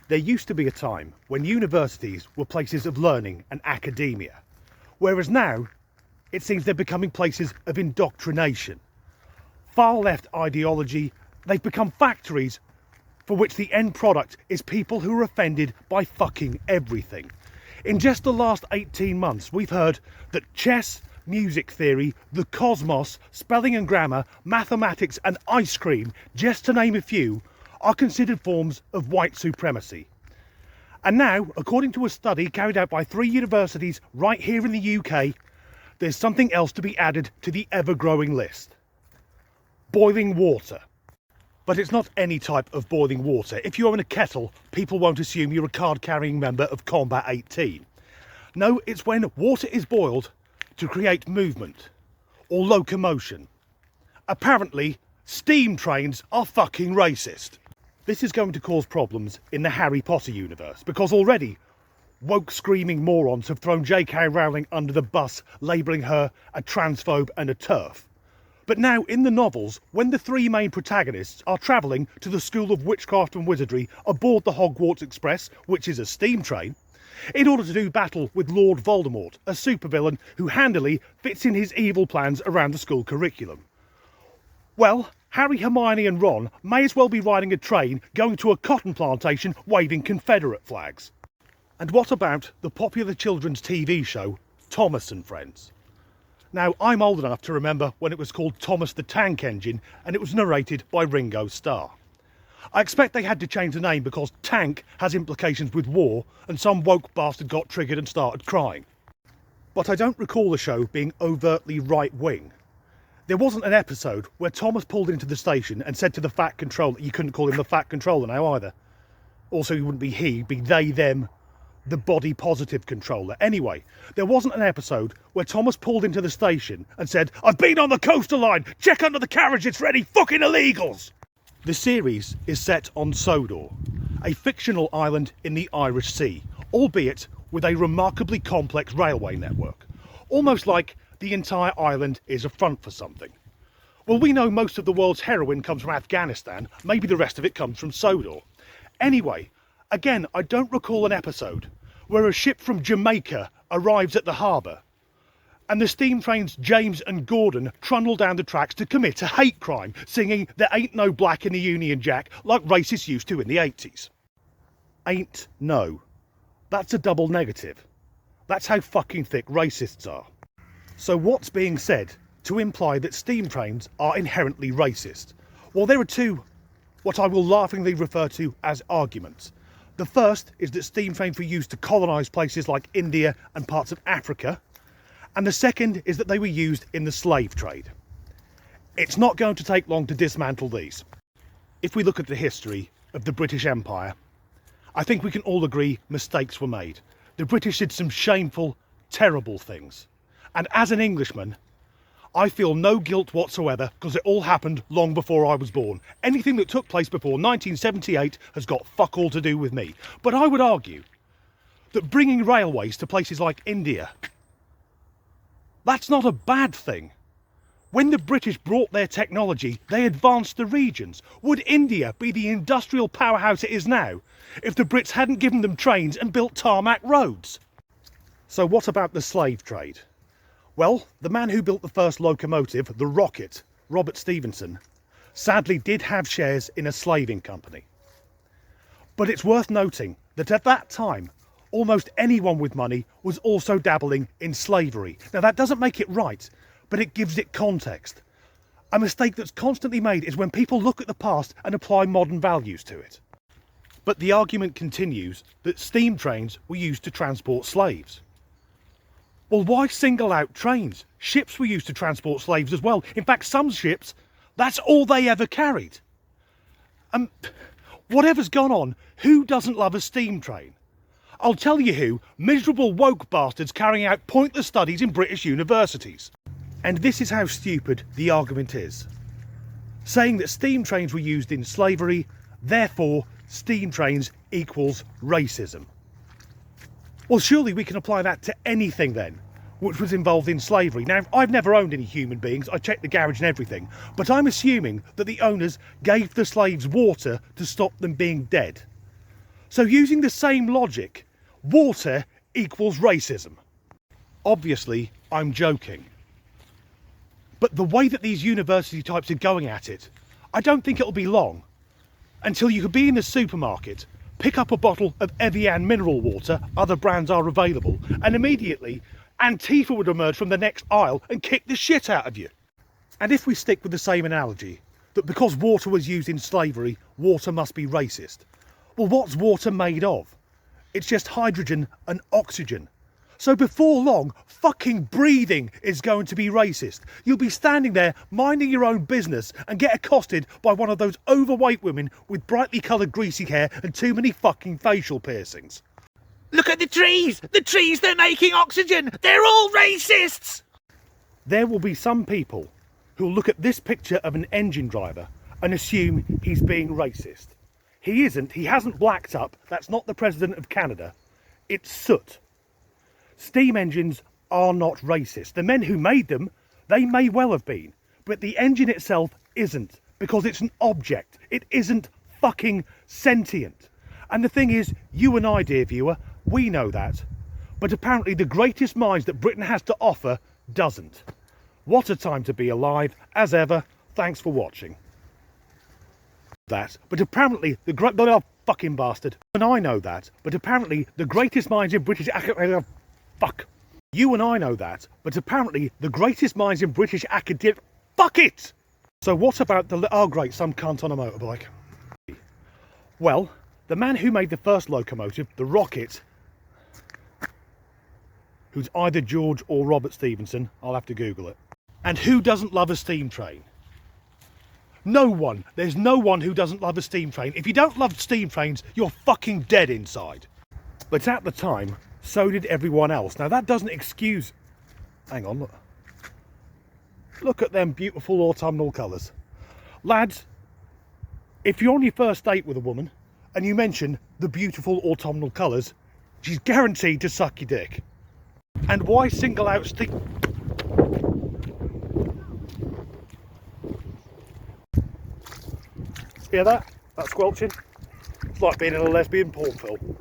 There used to be a time when universities were places of learning and academia, whereas now it seems they're becoming places of indoctrination. Far left ideology, they've become factories for which the end product is people who are offended by fucking everything. In just the last 18 months, we've heard that chess, music theory, the cosmos, spelling and grammar, mathematics and ice cream, just to name a few, are considered forms of white supremacy. And now, according to a study carried out by 3 universities right here in the UK, there's something else to be added to the ever-growing list. Boiling water. But it's not any type of boiling water. If you're in a kettle, people won't assume you're a card-carrying member of Combat 18. No, it's when water is boiled to create movement or locomotion. Apparently, steam trains are fucking racist. This is going to cause problems in the Harry Potter universe, because already woke screaming morons have thrown J.K. Rowling under the bus, labelling her a transphobe and a TERF. But now in the novels, when the 3 main protagonists are travelling to the School of Witchcraft and Wizardry aboard the Hogwarts Express, which is a steam train, in order to do battle with Lord Voldemort, a supervillain who handily fits in his evil plans around the school curriculum. Well, Harry, Hermione and Ron may as well be riding a train going to a cotton plantation waving Confederate flags. And what about the popular children's TV show Thomas and Friends? Now, I'm old enough to remember when it was called Thomas the Tank Engine and it was narrated by Ringo Starr. I expect they had to change the name because tank has implications with war and some woke bastard got triggered and started crying. But I don't recall the show being overtly right-wing. There wasn't an episode where Thomas pulled into the station and said to the Fat Controller, you couldn't call him the Fat Controller now either. Also, he wouldn't be he, he'd be they, them, the body positive controller. Anyway, there wasn't an episode where Thomas pulled into the station and said, I've been on the coastal line, check under the carriage, it's ready, fucking illegals! The series is set on Sodor, a fictional island in the Irish Sea, albeit with a remarkably complex railway network. Almost like the entire island is a front for something. Well, we know most of the world's heroin comes from Afghanistan, maybe the rest of it comes from Sodor. Anyway, again, I don't recall an episode where a ship from Jamaica arrives at the harbour and the steam trains James and Gordon trundle down the tracks to commit a hate crime, singing There Ain't No Black in the Union Jack like racists used to in the 80s. Ain't no. That's a double negative. That's how fucking thick racists are. So what's being said to imply that steam trains are inherently racist? Well, there are 2, what I will laughingly refer to as arguments. The first is that steam trains were used to colonise places like India and parts of Africa. And the second is that they were used in the slave trade. It's not going to take long to dismantle these. If we look at the history of the British Empire, I think we can all agree mistakes were made. The British did some shameful, terrible things. And as an Englishman, I feel no guilt whatsoever because it all happened long before I was born. Anything that took place before 1978 has got fuck all to do with me. But I would argue that bringing railways to places like India, that's not a bad thing. When the British brought their technology, they advanced the regions. Would India be the industrial powerhouse it is now if the Brits hadn't given them trains and built tarmac roads? So what about the slave trade? Well, the man who built the first locomotive, the Rocket, Robert Stephenson, sadly did have shares in a slaving company. But it's worth noting that at that time, almost anyone with money was also dabbling in slavery. Now that doesn't make it right, but it gives it context. A mistake that's constantly made is when people look at the past and apply modern values to it. But the argument continues that steam trains were used to transport slaves. Well, why single out trains? Ships were used to transport slaves as well. In fact, some ships, that's all they ever carried. Whatever's gone on, who doesn't love a steam train? I'll tell you who, miserable woke bastards carrying out pointless studies in British universities. And this is how stupid the argument is. Saying that steam trains were used in slavery, therefore steam trains equals racism. Well, surely we can apply that to anything then, which was involved in slavery. Now, I've never owned any human beings, I checked the garage and everything, but I'm assuming that the owners gave the slaves water to stop them being dead. So using the same logic, water equals racism. Obviously, I'm joking. But the way that these university types are going at it, I don't think it'll be long until you could be in the supermarket, pick up a bottle of Evian mineral water, other brands are available, and immediately Antifa would emerge from the next aisle and kick the shit out of you. And if we stick with the same analogy, that because water was used in slavery, water must be racist. Well, what's water made of? It's just hydrogen and oxygen. So before long, fucking breathing is going to be racist. You'll be standing there minding your own business and get accosted by one of those overweight women with brightly coloured greasy hair and too many fucking facial piercings. Look at the trees! The trees, they're making oxygen! They're all racists! There will be some people who'll look at this picture of an engine driver and assume he's being racist. He isn't, he hasn't blacked up, that's not the President of Canada. It's soot. Steam engines are not racist. The men who made them, they may well have been, but the engine itself isn't, because it's an object. It isn't fucking sentient. And the thing is, you and I, dear viewer, we know that. But apparently the greatest minds that Britain has to offer doesn't. What a time to be alive. As ever, thanks for watching. That, but apparently the great... Oh, fucking bastard. And I know that, but apparently the greatest minds in British... Fuck. You and I know that, but apparently the greatest minds in British academia... Fuck it! So what about the... Oh great, some cunt on a motorbike. Well, the man who made the first locomotive, the Rocket, who's either George or Robert Stephenson, I'll have to Google it. And who doesn't love a steam train? No one. There's no one who doesn't love a steam train. If you don't love steam trains, you're fucking dead inside. But at the time, so did everyone else. Now that doesn't excuse... Hang on, look. Look at them beautiful autumnal colours. Lads, if you're on your first date with a woman and you mention the beautiful autumnal colours, she's guaranteed to suck your dick. And why single out steam... Hear that? That squelching? It's like being in a lesbian porn film.